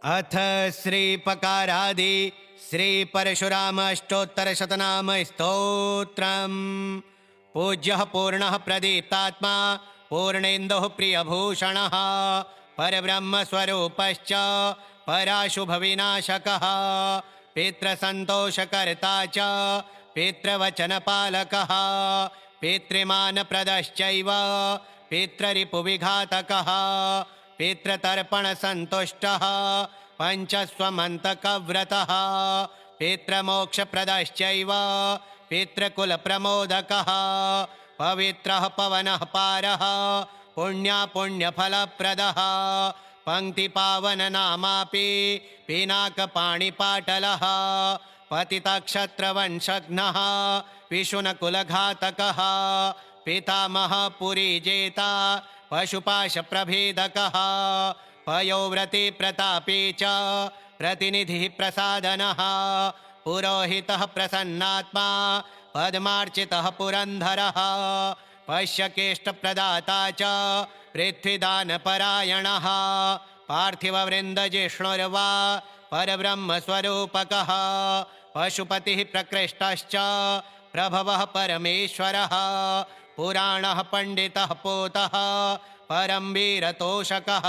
अथ श्रीपकारादि श्रीपरशुरामाष्टोत्तरशतनाम स्तोत्रम्। पूज्यः पूर्णः प्रदीप्तात्मा पूर्णेन्दुः प्रियभूषणः परब्रह्मस्वरूपश्च पराशुभविनाशकः पितृसन्तोषकर्ता च पितृवचनपालकः पितृमानप्रदश्चैव पितृरिपुविघातकः पितृतर्पणसन्तुष्टः पञ्चस्वमन्तकव्रतः पितृमोक्षप्रदश्चैव पितृकुलप्रमोदकः पवित्रः पवनः पारः पुण्यफलप्रदः पङ्क्तिपावननामापि पिनाकपाणिपाटलः पतितक्षत्रवंशघ्नः विशुनकुलघातकः पितामहः पुरीजेता पशुपाशप्रभेदकः पयोव्रतिप्रतापी च प्रतिनिधिः प्रसादनः पुरोहितः प्रसन्नात्मा पद्मार्चितः पुरन्धरः पश्यकेष्टप्रदाता च पृथ्वीदानपरायणः पार्थिववृन्दजिष्णुर्वा परब्रह्मस्वरूपकः पशुपतिः प्रकृष्टश्च प्रभवः परमेश्वरः पुराणः पण्डितः पोतः परमवीरतोषकः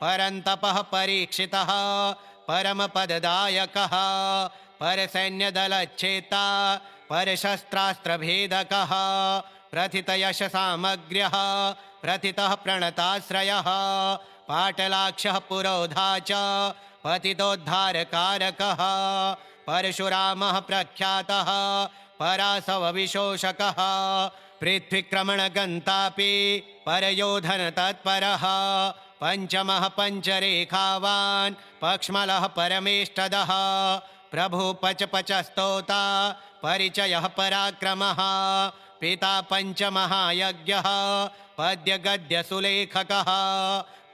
परन्तपः परीक्षितः परमपददायकः परसैन्यदलच्छेता परशस्त्रास्त्रभेदकः प्रथितयशसामग्र्यः प्रथितः प्रणताश्रयः पाटलाक्षः पुरोधा च पतितोद्धारकारकः परशुरामः प्रख्यातः परासवविशोषकः पृथ्वीक्रमणगन्तापि परयोधनतत्परः पञ्चमः पञ्चरेखावान् पक्ष्मलः परमेष्टदः प्रभुपचपचस्तोता परिचयः पराक्रमः पिता पञ्चमहायज्ञः पद्यगद्यसुलेखकः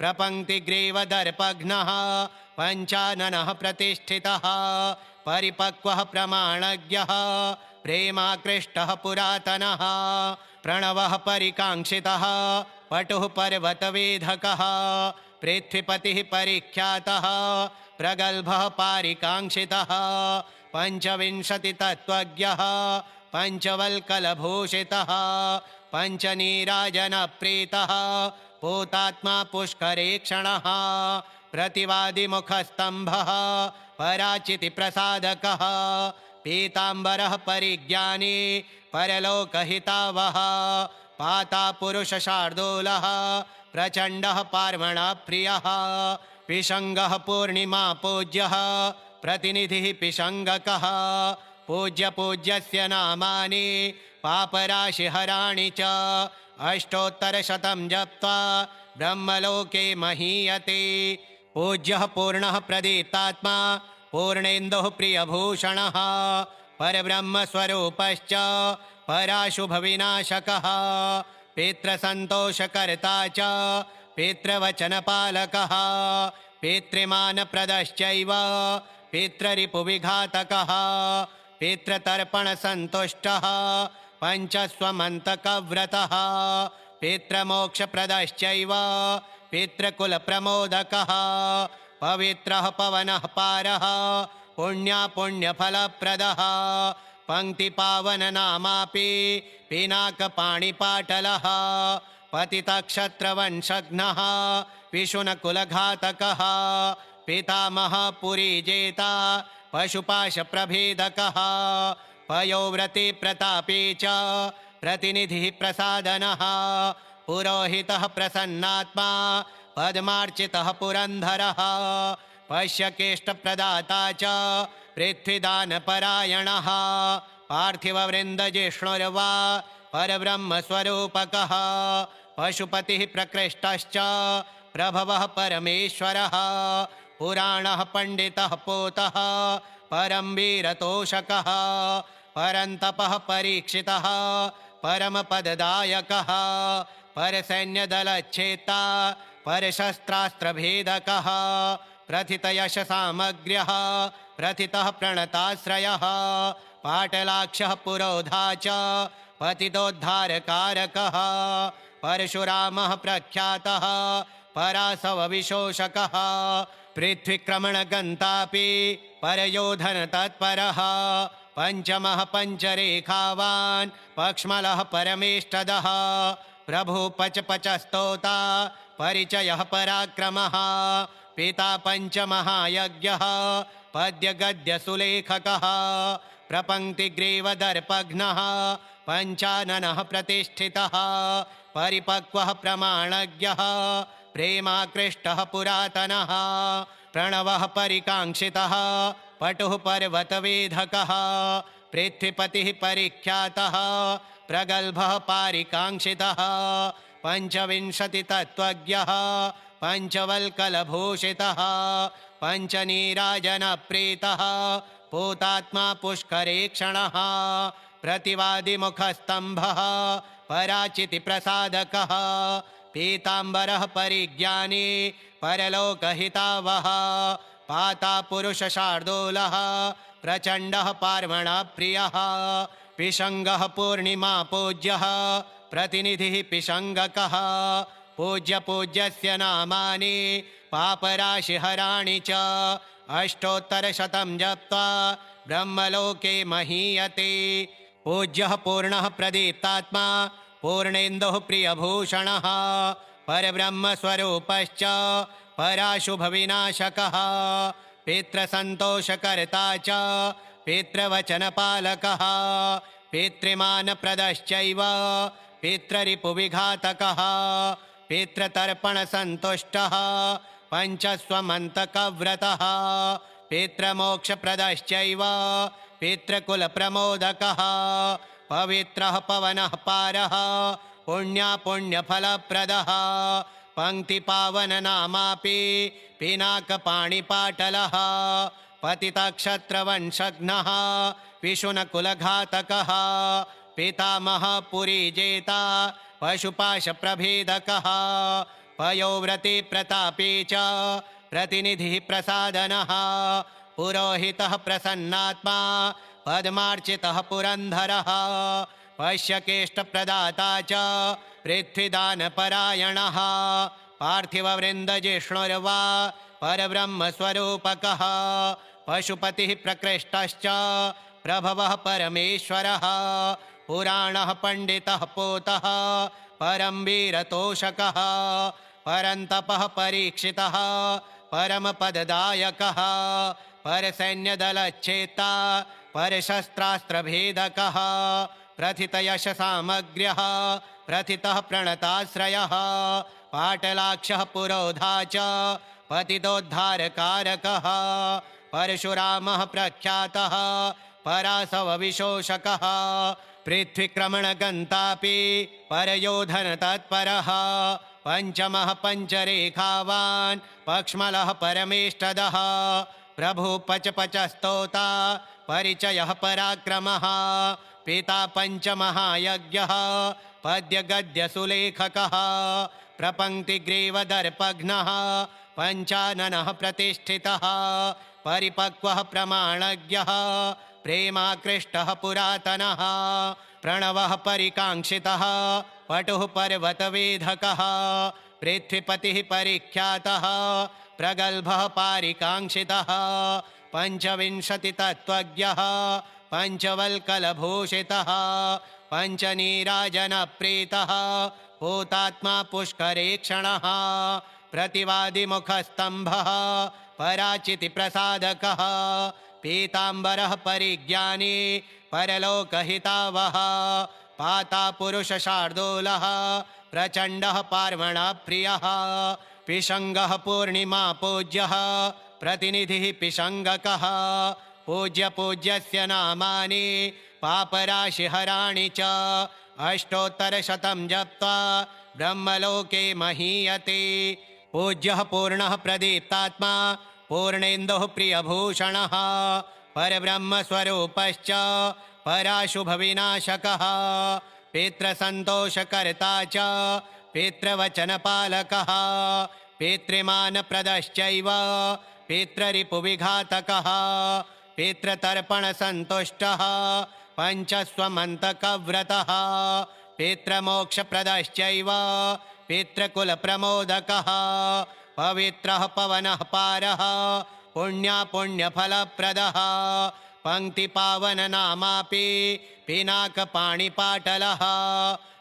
प्रपङ्क्तिग्रीवदर्पघ्नः पञ्चाननः प्रतिष्ठितः परिपक्वः प्रमाणज्ञः प्रेमाकृष्टः पुरातनः प्रणवः परिकाङ्क्षितः पटुः पर्वतवेधकः पृथ्वीपतिः परिख्यातः प्रगल्भः पारिकाङ्क्षितः पञ्चविंशतितत्त्वज्ञः पञ्चवल्कलभूषितः पञ्चनीराजनप्रीतः पूतात्मा पुष्करेक्षणः प्रतिवादिमुखस्तम्भः पराचितिप्रसादकः पीताम्बरः परिज्ञानी परलोकहितावः पातापुरुषशार्दूलः प्रचण्डः पार्वणप्रियः पिशङ्गः पूर्णिमापूज्यः प्रतिनिधिः पिशङ्गकः पूज्यस्य नामानि पापराशिहराणि च अष्टोत्तरशतं जप्त्वा ब्रह्मलोके महीयते। पूज्यः पूर्णः प्रदीप्तात्मा पूर्णेन्दुः प्रियभूषणः परब्रह्मस्वरूपश्च पराशुभविनाशकः पितृसन्तोषकर्ता च पितृवचनपालकः पितृमानप्रदश्चैव पितृरिपुविघातकः पितृतर्पणसन्तुष्टः पञ्चस्वमन्तकव्रतः पितृमोक्षप्रदश्चैव पितृकुलप्रमोदकः पवित्रः पवनः पारः पुण्यफलप्रदः पङ्क्तिपावननामापि पिनाकपाणिपाटलः पतितक्षत्रवंशघ्नः विशुनकुलघातकः पितामहः पुरीजेता पशुपाशप्रभेदकः पयोव्रतिप्रतापी च प्रतिनिधिः प्रसादनः पुरोहितः प्रसन्नात्मा पद्मार्चितः पुरन्धरः पश्यकेष्टप्रदाता च पृथ्वीदानपरायणः पार्थिववृन्दजिष्णुर्वा परब्रह्मस्वरूपकः पशुपतिः प्रकृष्टश्च प्रभवः परमेश्वरः पुराणः पण्डितः पोतः परमवीरतोषकः परन्तपः परीक्षितः परमपददायकः परसैन्यदलच्छेता परशस्त्रास्त्रभेदकः प्रथितयशसामग्र्यः प्रथितः प्रणताश्रयः पाटलाक्षः पुरोधा च पतितोद्धारकारकः परशुरामः प्रख्यातः परासवविशोषकः पृथ्वीक्रमणगन्तापि परयोधनतत्परः पञ्चमः पञ्चरेखावान् पक्ष्मलः परमेष्टदः प्रभुपचपचस्तोता परिचयः पराक्रमः पिता पञ्चमहायज्ञः पद्यगद्यसुलेखकः प्रपङ्क्तिग्रीवदर्पघ्नः पञ्चाननः प्रतिष्ठितः परिपक्वः प्रमाणज्ञः प्रेमाकृष्टः पुरातनः प्रणवः परिकाङ्क्षितः पटुः पर्वतवेधकः पृथ्वीपतिः परिख्यातः प्रगल्भः पारिकाङ्क्षितः पञ्चविंशतितत्त्वज्ञः पञ्चवल्कलभूषितः पञ्चनीराजनप्रीतः पूतात्मा पुष्करेक्षणः प्रतिवादिमुखस्तम्भः पराचितिप्रसादकः पीताम्बरः परिज्ञानी परलोकहितावः पातापुरुषशार्दूलः प्रचण्डः पार्वणप्रियः पिशङ्गः पूर्णिमापूज्यः प्रतिनिधिः पिशङ्गकः पूज्यपूज्यस्य नामानि पापराशिहराणि च अष्टोत्तरशतं जप्त्वा ब्रह्मलोके महीयते पूज्यः पूर्णः प्रदीप्तात्मा पूर्णेन्दुः प्रियभूषणः परब्रह्मस्वरूपश्च पराशुभविनाशकः पितृसन्तोषकर्ता च पितृवचनपालकः पितृमानप्रदश्चैव पितृरिपुविघातकः पितृतर्पणसन्तुष्टः पञ्चस्वमन्तकव्रतः पितृमोक्षप्रदश्चैव पितृकुलप्रमोदकः पवित्रः पवनः पारः पुण्यफलप्रदः पङ्क्तिपावननामापि पिनाकपाणिपाटलः पतितक्षत्रवंशघ्नः पिशुनकुलघातकः पितामहः पुरीजेता पशुपाशप्रभेदकः पयोव्रती प्रतापी च प्रतिनिधिः प्रसादनः पुरोहितः प्रसन्नात्मा पद्मार्चितः पुरन्धरः पश्यकेष्टप्रदाता च पृथ्वीदानपरायणः पार्थिववृन्दजिष्णुर्वा परब्रह्मस्वरूपकः पशुपतिः प्रकृष्टश्च प्रभवः परमेश्वरः पुराणः पण्डितः पूतः परमवीरतोषकः परन्तपः परीक्षितः परमपददायकः परसैन्यदलच्छेत्ता परशस्त्रास्त्रभेदकः प्रथितयशसामग्र्यः प्रथितः प्रणताश्रयः पाटलाक्षः पुरोधा च पतितोद्धारकारकः परशुरामः प्रख्यातः परासवविशोषकः पृथ्वीक्रमणगन्तापि परयोधनतत्परः पञ्चमः पञ्चरेखावान् पक्ष्मलः परमेष्टदः प्रभुपचपचस्तोता परिचयः पराक्रमः पिता पञ्चमहायज्ञः पद्यगद्यसुलेखकः प्रपङ्क्तिग्रीवदर्पघ्नः पञ्चाननः प्रतिष्ठितः परिपक्वः प्रमाणज्ञः प्रेमाकृष्टः पुरातनः प्रणवः परिकाङ्क्षितः पटुः पर्वतवेधकः पृथ्वीपतिः परिख्यातः प्रगल्भः पारिकाङ्क्षितः पञ्चविंशतितत्त्वज्ञः पञ्चवल्कलभूषितः पञ्चनीराजनप्रीतः पूतात्मा पुष्करेक्षणः प्रतिवादिमुखस्तम्भः पराचितिप्रसादकः पीताम्बरः परिज्ञानी परलोकहितावः पातापुरुषशार्दूलः प्रचण्डः पार्वणप्रियः पिशङ्गः पूर्णिमापूज्यः प्रतिनिधिः पिशङ्गकः पूज्यपूज्यस्य नामानि पापराशिहराणि च अष्टोत्तरशतं जप्त्वा ब्रह्मलोके महीयते पूज्यः पूर्णः प्रदीप्तात्मा पूर्णेन्दुः प्रियभूषणः परब्रह्मस्वरूपश्च पराशुभविनाशकः पितृसन्तोषकर्ता च पितृवचनपालकः पितृमानप्रदश्चैव पितृरिपुविघातकः पितृतर्पणसन्तुष्टः पञ्चस्वमन्तकव्रतः पितृमोक्षप्रदश्चैव पितृकुलप्रमोदकः पवित्रः पवनः पारः पुण्यफलप्रदः पङ्क्तिपावननामापि पिनाकपाणिपाटलः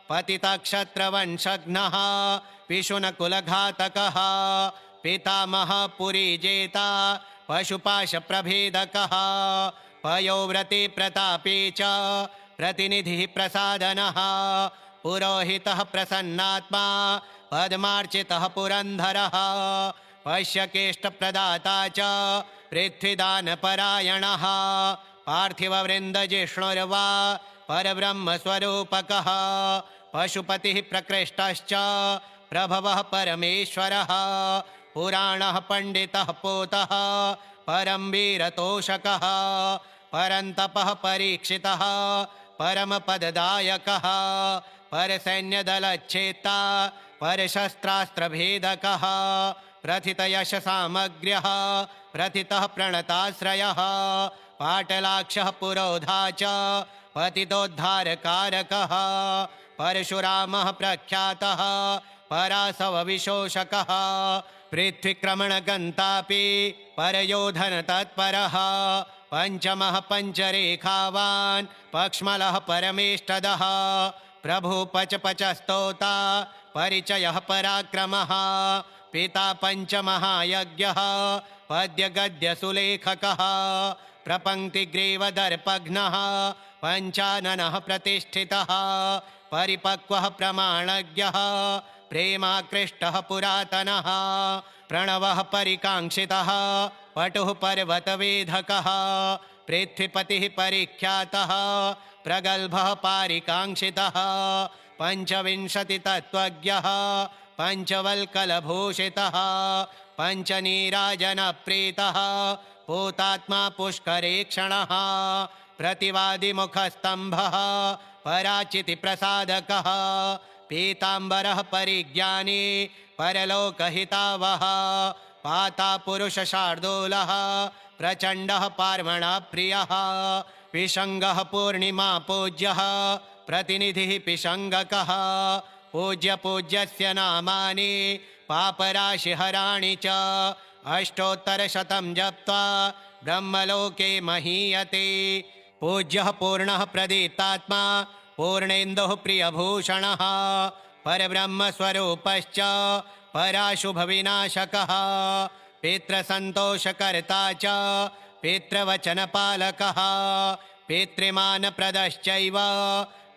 पतितक्षत्रवंशघ्नः पिशुनकुलघातकः पितामहः पुरीजेता पशुपाशप्रभेदकः पयोव्रतिप्रतापी च प्रतिनिधिः प्रसादनः पुरोहितः प्रसन्नात्मा पद्मार्चितः पुरन्धरः पश्यकेष्टप्रदाता च पृथ्वीदानपरायणः पार्थिववृन्दजिष्णुर्वा परब्रह्मस्वरूपकः पशुपतिः प्रकृष्टश्च प्रभवः परमेश्वरः पुराणः पण्डितः पोतः परमवीरतोषकः परन्तपः परीक्षितः परमपददायकः परसैन्यदलच्छेत्ता परशस्त्रास्त्रभेदकः प्रथितयशसामग्र्यः प्रथितः प्रणताश्रयः पाटलाक्षः पुरोधा च पतितोद्धारकारकः परशुरामः प्रख्यातः परासवविशोषकः पृथ्वीक्रमणगन्तापि परयोधनतत्परः पञ्चमः पञ्चरेखावान् पक्ष्मलः परमेष्टदः प्रभुपचपचस्तोता परिचयः पराक्रमः पिता पञ्चमहायज्ञः पद्यगद्यसुलेखकः प्रपङ्क्तिग्रीवदर्पघ्नः पञ्चाननः प्रतिष्ठितः परिपक्वः प्रमाणज्ञः प्रेमाकृष्टः पुरातनः प्रणवः परिकाङ्क्षितः पटुः पर्वतवेधकः पृथ्वीपतिः परिख्यातः प्रगल्भः पारिकाङ्क्षितः पञ्चविंशतितत्त्वज्ञः पञ्चवल्कलभूषितः पञ्चनीराजनप्रीतः पूतात्मा पुष्करेक्षणः प्रतिवादिमुखस्तम्भः पराचितिप्रसादकः पीताम्बरः परिज्ञानी परलोकहितावः पातापुरुषशार्दूलः प्रचण्डः पार्वणप्रियः पिशङ्गः पूर्णिमापूज्यः प्रतिनिधिः पिशङ्गकः पूज्यस्य नामानि पापराशिहराणि च अष्टोत्तरशतं जप्त्वा ब्रह्मलोके महीयते पूज्यः पूर्णः प्रदीप्तात्मा पूर्णेन्दुः प्रियभूषणः परब्रह्मस्वरूपश्च पराशुभविनाशकः पितृसन्तोषकर्ता च पितृवचनपालकः पितृमानप्रदश्चैव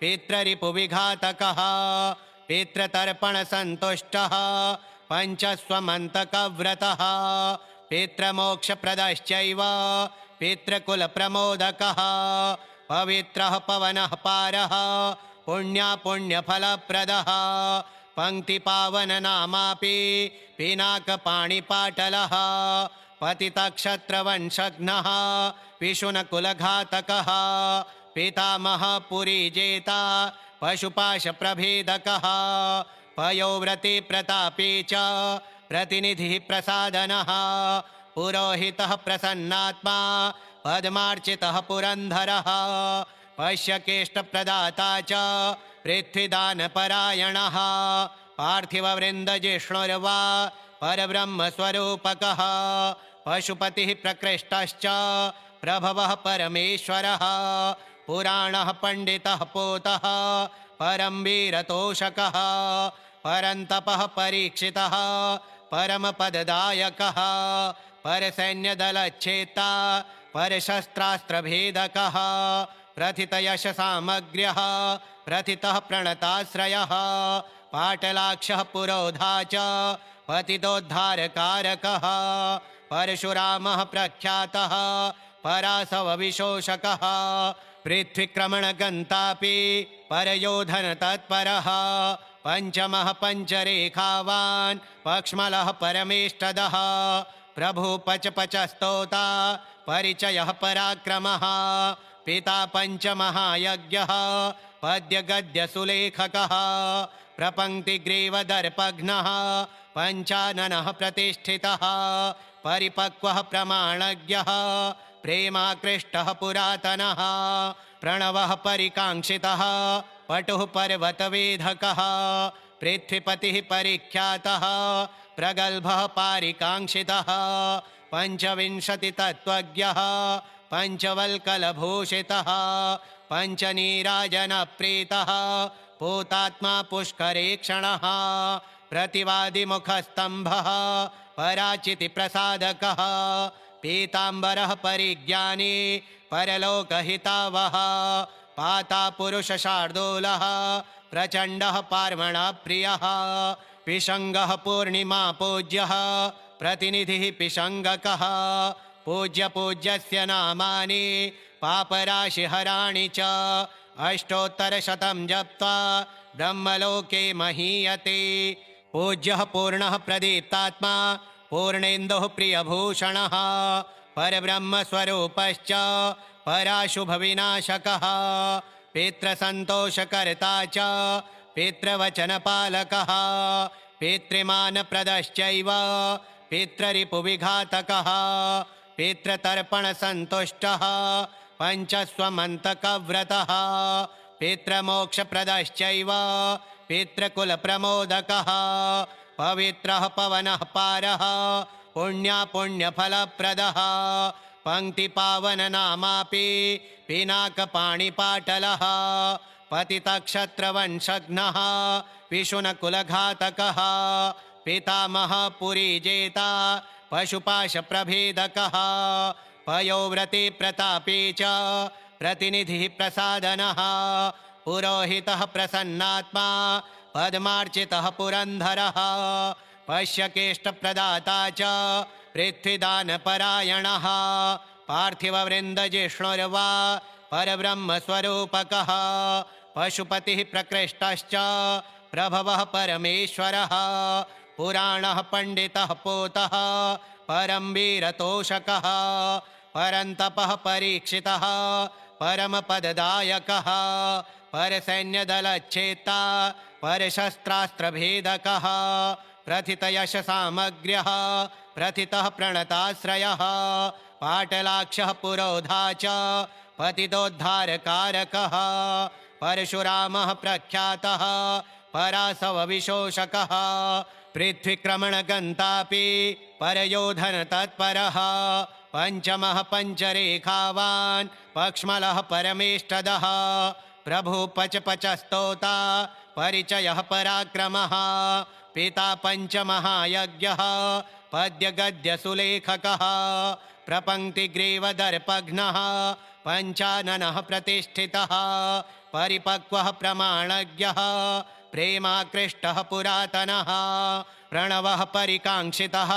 पितृरिपुविघातकः पितृतर्पणसन्तुष्टः पञ्चस्वमन्तकव्रतः पितृमोक्षप्रदश्चैव पितृकुलप्रमोदकः पवित्रः पवनः पारः पुण्यफलप्रदः पङ्क्तिपावननामापि पिनाकपाणिपाटलः पतितक्षत्रवंशघ्नः पिशुनकुलघातकः पितामहः पुरीजेता पशुपाशप्रभेदकः पयोव्रतिप्रतापी च प्रतिनिधिः प्रसादनः पुरोहितः प्रसन्नात्मा पद्मार्चितः पुरन्धरः पश्यकेष्टप्रदाता च पृथ्वीदानपरायणः पार्थिववृन्दजिष्णुर्वा परब्रह्मस्वरूपकः पशुपतिः प्रकृष्टश्च प्रभवः परमेश्वरः पुराणः पण्डितः पोतः परमवीरतोषकः परन्तपः परीक्षितः परमपददायकः परसैन्यदलच्छेत्ता परशस्त्रास्त्रभेदकः प्रथितयशसामग्र्यः प्रथितः प्रणताश्रयः पाटलाक्षः पुरोधा च पतितोद्धारकारकः परशुरामः प्रख्यातः परासवविशोषकः पृथ्वीक्रमणगन्तापि परयोधनतत्परः पञ्चमः पञ्चरेखावान् पक्ष्मलः परमेष्टदः प्रभुपचपचस्तोता परिचयः पराक्रमः पिता पञ्चमहायज्ञः पद्यगद्यसुलेखकः प्रपङ्क्तिग्रीवदर्पघ्नः पञ्चाननः प्रतिष्ठितः परिपक्वः प्रमाणज्ञः प्रेमाकृष्टः पुरातनः प्रणवः परिकाङ्क्षितः पटुः पर्वतवेधकः पृथ्वीपतिः परिख्यातः प्रगल्भः पारिकाङ्क्षितः पञ्चविंशतितत्त्वज्ञः पञ्चवल्कलभूषितः पञ्चनीराजनप्रीतः पूतात्मा पुष्करेक्षणः प्रतिवादिमुखस्तम्भः पराचितिप्रसादकः पीताम्बरः परिज्ञानी परलोकहितावः पातापुरुषशार्दूलः प्रचण्डः पार्वणप्रियः पिशङ्गः पूर्णिमापूज्यः प्रतिनिधिः पिशङ्गकः पूज्यपूज्यस्य नामानि पापराशिहराणि च अष्टोत्तरशतं जप्त्वा ब्रह्मलोके महीयते पूज्यः पूर्णः प्रदीप्तात्मा पूर्णेन्दुः प्रियभूषणः परब्रह्मस्वरूपश्च पराशुभविनाशकः पितृसन्तोषकर्ता च पितृवचनपालकः पितृमानप्रदश्चैव पितृरिपुविघातकः पितृतर्पणसन्तुष्टः पञ्चस्वमन्तकव्रतः पितृमोक्षप्रदश्चैव पितृकुलप्रमोदकः पवित्रः पवनः पारः पुण्यफलप्रदः पङ्क्तिपावननामापि पिनाकपाणिपाटलः पतितक्षत्रवंशघ्नः पिशुनकुलघातकः पितामहः पुरीजेता पशुपाशप्रभेदकः पयोव्रतिप्रतापी च प्रतिनिधिः प्रसादनः पुरोहितः प्रसन्नात्मा पद्मार्चितः पुरन्धरः पश्यकेष्टप्रदाता च पृथ्वीदानपरायणः पार्थिववृन्दजिष्णुर्वा परब्रह्मस्वरूपकः पशुपतिः प्रकृष्टश्च प्रभवः परमेश्वरः पुराणः पण्डितः पूतः परमवीरतोषकः परन्तपः परीक्षितः परमपददायकः परसैन्यदलच्छेत्ता परशस्त्रास्त्रभेदकः प्रथितयशसामग्र्यः प्रथितः प्रणताश्रयः पाटलाक्षः पुरोधा च पतितोद्धारकारकः परशुरामः प्रख्यातः परासवविशोषकः पृथ्वीक्रमणगन्तापि परयोधनतत्परः पञ्चमः पञ्चरेखावान् पक्ष्मलः परमेष्टदः प्रभुपचपचस्तोता परिचयः पराक्रमः पिता पञ्चमहायज्ञः पद्यगद्यसुलेखकः प्रपङ्क्तिग्रीवदर्पघ्नः पञ्चाननः प्रतिष्ठितः परिपक्वः प्रमाणज्ञः प्रेमाकृष्टः पुरातनः प्रणवः परिकाङ्क्षितः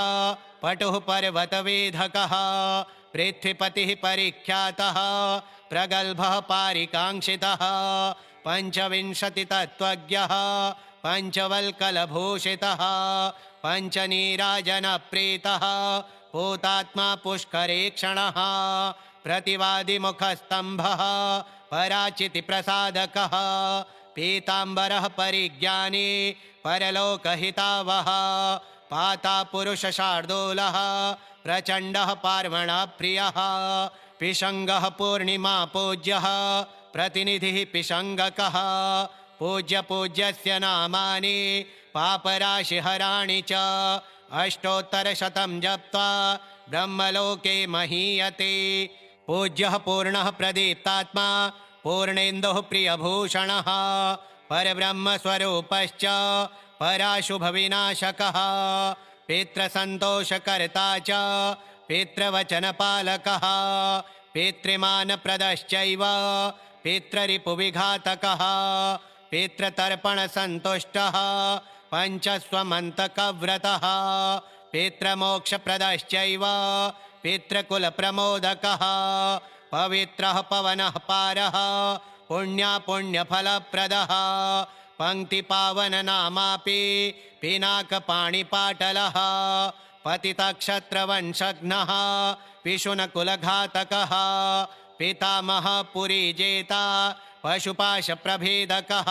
पटुः पर्वतवेधकः पृथ्वीपतिः परिख्यातः प्रगल्भः पारिकाङ्क्षितः पञ्चविंशतितत्त्वज्ञः पञ्चवल्कलभूषितः पञ्चनीराजनप्रीतः पूतात्मा पुष्करेक्षणः प्रतिवादिमुखस्तम्भः पराचितिप्रसादकः पीताम्बरः परिज्ञानी परलोकहितावः पातापुरुषशार्दूलः प्रचण्डः पार्वणप्रियः पिशङ्गः पूर्णिमापूज्यः प्रतिनिधिः पिशङ्गकः पूज्यपूज्यस्य नामानि पापराशिहराणि च अष्टोत्तरशतं जप्त्वा ब्रह्मलोके महीयते पूज्यः पूर्णः प्रदीप्तात्मा पूर्णेन्दुः प्रियभूषणः परब्रह्मस्वरूपश्च पराशुभविनाशकः पितृसन्तोषकर्ता च पितृवचनपालकः पितृमानप्रदश्चैव पितृरिपुविघातकः पितृतर्पणसन्तुष्टः पञ्चस्वमन्तकव्रतः पितृमोक्षप्रदश्चैव पितृकुलप्रमोदकः पवित्रः पवनः पारः पुण्यफलप्रदः पङ्क्तिपावननामापि पिनाकपाणिपाटलः पतितक्षत्रवंशघ्नः पिशुनकुलघातकः पितामहः पुरीजेता पशुपाशप्रभेदकः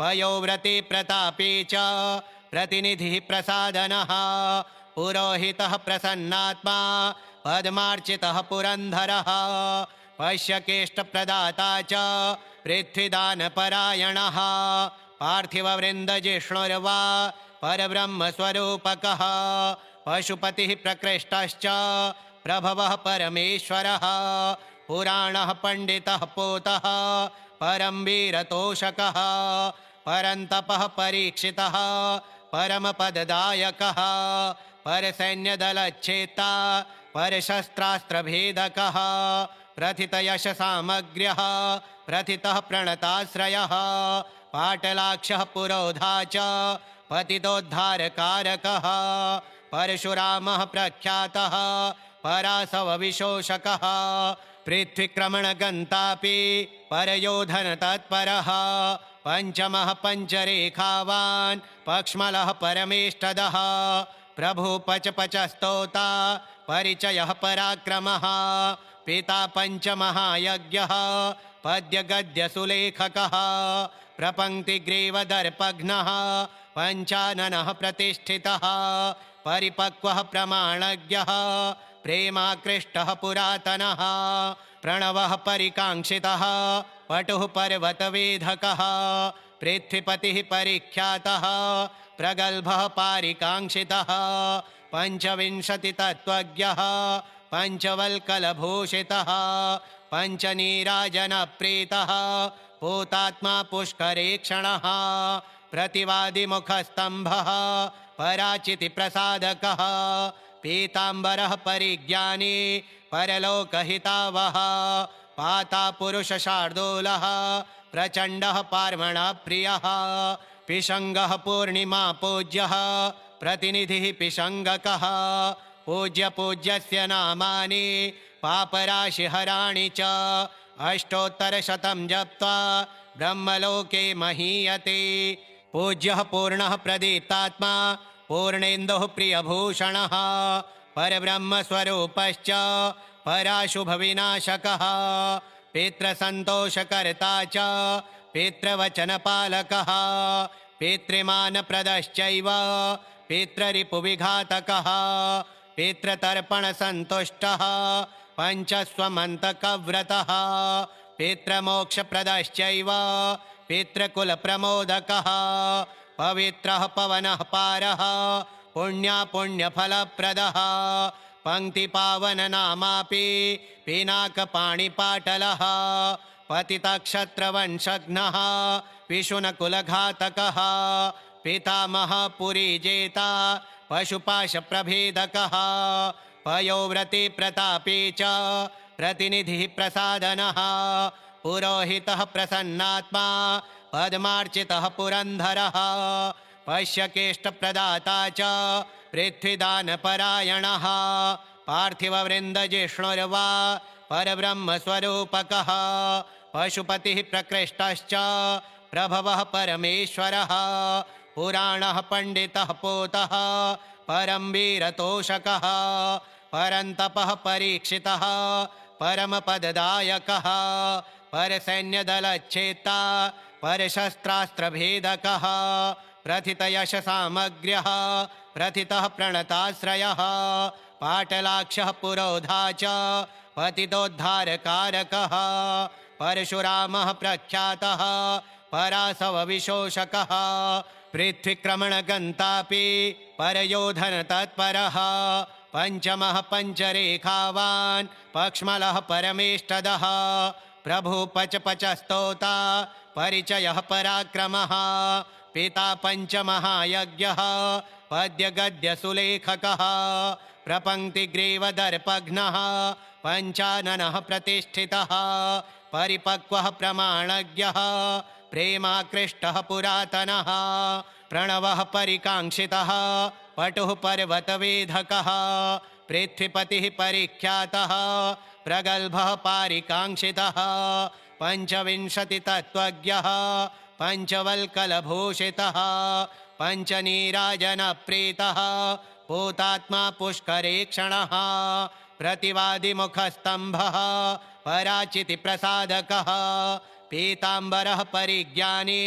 पयोव्रतिप्रतापी च प्रतिनिधिः प्रसादनः पुरोहितः प्रसन्नात्मा पद्मार्चितः पुरन्धरः पश्यकेष्टप्रदाता च पृथ्वीदानपरायणः पार्थिववृन्दजिष्णुर्वा परब्रह्मस्वरूपकः पशुपतिः प्रकृष्टश्च प्रभवः परमेश्वरः पुराणः पण्डितः पोतः परं वीरतोषकः परन्तपः परीक्षितः परमपददायकः परसैन्यदलच्छेत्ता परशस्त्रास्त्रभेदकः प्रथितयशसामग्र्यः प्रथितः प्रणताश्रयः पाटलाक्षः पुरोधा च पतितोद्धारकारकः परशुरामः प्रख्यातः परासवविशोषकः पृथ्वीक्रमणगन्तापि परयोधनतत्परः पञ्चमः पञ्चरेखावान् पक्ष्मलः परमेष्टदः प्रभुपचपचस्तोता परिचयः पराक्रमः पिता पञ्चमहायज्ञः पद्यगद्यसुलेखकः प्रपङ्क्तिग्रीवदर्पघ्नः पञ्चाननः प्रतिष्ठितः परिपक्वः प्रमाणज्ञः प्रेमाकृष्टः पुरातनः प्रणवः परिकाङ्क्षितः पटुः पर्वतवेधकः पृथ्वीपतिः परिख्यातः प्रगल्भः पारिकाङ्क्षितः पञ्चविंशतितत्त्वज्ञः पञ्चवल्कलभूषितः पञ्चनीराजनप्रीतः भूतात्मा पुष्करेक्षणः प्रतिवादिमुखस्तम्भः पराचितिप्रसादकः पीताम्बरः परिज्ञानी परलोकहितावः पातापुरुषशार्दूलः प्रचण्डः पार्वणप्रियः पिशङ्गः पूर्णिमापूज्यः प्रतिनिधिः पिशङ्गकः पूज्यपूज्यस्य नामानि पापराशिहराणि च अष्टोत्तरशतं जप्त्वा ब्रह्मलोके महीयते पूज्यः पूर्णः प्रदीप्तात्मा पूर्णेन्दुः प्रियभूषणः परब्रह्मस्वरूपश्च पराशुभविनाशकः पितृसन्तोषकर्ता च पितृवचनपालकः पितृमानप्रदश्चैव पितृरिपुविघातकः पितृतर्पणसन्तुष्टः पञ्चस्वमन्तकव्रतः पितृमोक्षप्रदश्चैव पितृकुलप्रमोदकः पवित्रः पवनः पारः पुण्यफलप्रदः पङ्क्तिपावननामापि पिनाकपाणिपाटलः पतितक्षत्रवंशघ्नः विशुनकुलघातकः पितामहपुरीजेता पशुपाशप्रभेदकः पयोव्रतिप्रतापी च प्रतिनिधिः प्रसादनः पुरोहितः प्रसन्नात्मा पद्मार्चितः पुरन्धरः पश्यकेष्टप्रदाता च पृथ्वीदानपरायणः पार्थिववृन्दजिष्णुर्वा परब्रह्मस्वरूपकः पशुपतिः प्रकृष्टश्च प्रभवः परमेश्वरः पुराणः पण्डितः पोतः परं वीरतोषकः परन्तपः परीक्षितः परमपददायकः परसैन्यदलच्छेत्ता परशस्त्रास्त्रभेदकः प्रथितयशसामग्र्यः प्रथितः प्रणताश्रयः पाटलाक्षः पुरोधा च पतितोद्धारकारकः परशुरामः प्रख्यातः परासवविशोषकः पृथ्वीक्रमणगन्तापि परयोधनतत्परः पञ्चमः पञ्चरेखावान् पक्ष्मलः परमेष्टदः प्रभुपचपचस्तोता परिचयः पराक्रमः पिता पञ्चमहायज्ञः पद्यगद्यसुलेखकः प्रपङ्क्तिग्रीवदर्पघ्नः पञ्चाननः प्रतिष्ठितः परिपक्वः प्रमाणज्ञः प्रेमाकृष्टः पुरातनः प्रणवः परिकाङ्क्षितः पटुः पर्वतवेधकः पृथ्वीपतिः परिख्यातः प्रगल्भः पारिकाङ्क्षितः पञ्चविंशतितत्त्वज्ञः पञ्चवल्कलभूषितः पञ्चनीराजनप्रीतः भूतात्मा पुष्करेक्षणः प्रतिवादिमुखस्तम्भः पराचितिप्रसादकः पीताम्बरः परिज्ञानी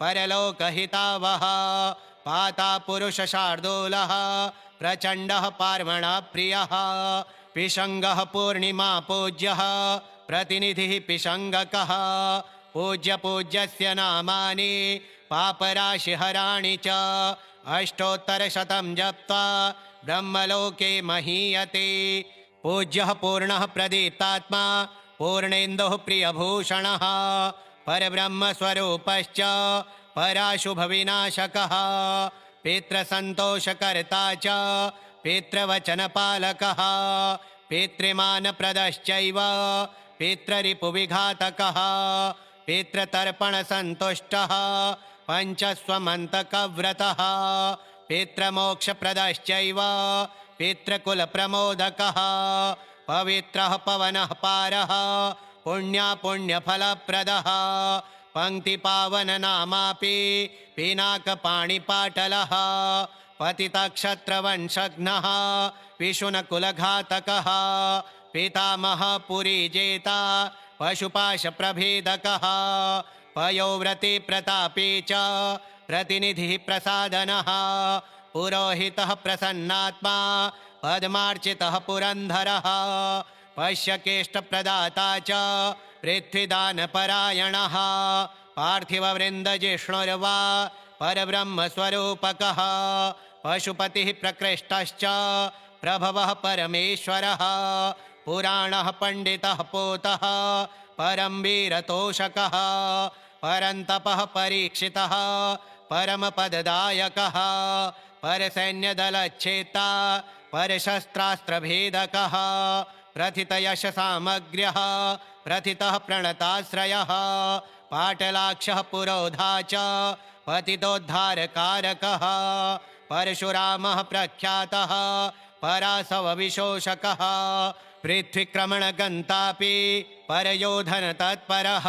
परलोकहितावः पातापुरुषशार्दूलः प्रचण्डः पार्वणप्रियः पिशङ्गः पूर्णिमापूज्यः प्रतिनिधिः पिशङ्गकः पूज्यपूज्यस्य नामानि पापराशिहराणि च अष्टोत्तरशतं जप्त्वा ब्रह्मलोके महीयते। पूज्यः पूर्णः प्रदीप्तात्मा पूर्णेन्दुः प्रियभूषणः परब्रह्मस्वरूपश्च पराशुभविनाशकः पितृसन्तोषकर्ता च पितृवचनपालकः पितृमानप्रदश्चैव पितृरिपुविघातकः पितृतर्पणसन्तुष्टः पञ्चस्वमन्तकव्रतः पितृमोक्षप्रदश्चैव पितृकुलप्रमोदकः पवित्रः पवनः पारः पुण्यफलप्रदः पङ्क्तिपावननामापि पिनाकपाणिपाटलः पतितक्षत्रवंशघ्नः विशुनकुलघातकः पितामहः पुरीजेता पशुपाशप्रभेदकः पयोव्रते प्रतापे च प्रतिनिधिः प्रसादनः पुरोहितः प्रसन्नात्मा पद्मार्चितः पुरन्धरः पश्यकेष्टप्रदाता च पृथ्वीदानपरायणः पार्थिववृन्दजिष्णुर्वा परब्रह्मस्वरूपकः पशुपतिः प्रकृष्टश्च प्रभवः परमेश्वरः पुराणः पण्डितः पोतः परं वीरतोषकः परन्तपः परीक्षितः परमपददायकः परसैन्यदलच्छेता परशस्त्रास्त्रभेदकः प्रथितयशसामग्र्यः प्रथितः प्रणताश्रयः पाटलाक्षः पुरोधा च पतितोद्धारकारकः परशुरामः प्रख्यातः परासवविशोषकः पृथ्वीक्रमणगन्तापि परयोधनतत्परः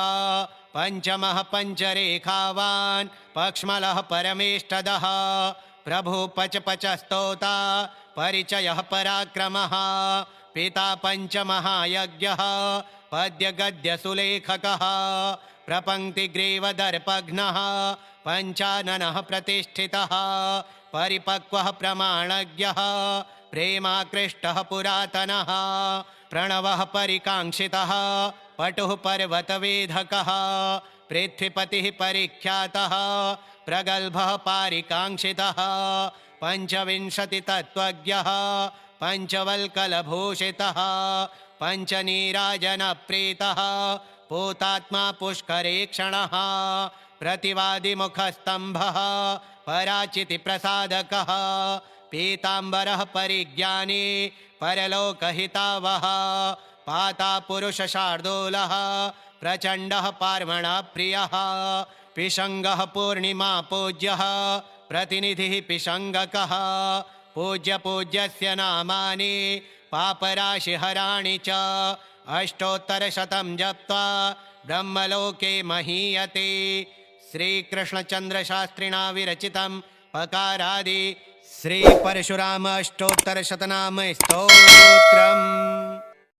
पञ्चमः पञ्चरेखावान् पक्ष्मलः परमेष्टदः प्रभुपचपचस्तोता परिचयः पराक्रमः पिता पञ्चमहायज्ञः पद्यगद्यसुलेखकः प्रपङ्क्तिग्रीवदर्पघ्नः पञ्चाननः प्रतिष्ठितः परिपक्वः प्रमाणज्ञः प्रेमाकृष्टः पुरातनः प्रणवः परिकाङ्क्षितः पटुः पर्वतवेधकः पृथ्वीपतिः परिख्यातः प्रगल्भः पारिकाङ्क्षितः पञ्चविंशतितत्त्वज्ञः पञ्चवल्कलभूषितः पञ्चनीराजनप्रीतः पूतात्मा पुष्करेक्षणः प्रतिवादिमुखस्तम्भः पराचितिप्रसादकः पीताम्बरः परिज्ञानी परलोकहितावः पातापुरुषशार्दूलः प्रचण्डः पार्वणप्रियः पिशङ्गः पूर्णिमा पूज्यः प्रतिनिधिः पिशङ्गकः पूज्यस्य नामानि पापराशिहराणि च अष्टोत्तरशतं जप्त्वा ब्रह्मलोके महीयते। श्रीकृष्णचन्द्रशास्त्रिणा विरचितं पकारादि श्रीपरशुराम अष्टोत्तरशतनाम स्तोत्रम्।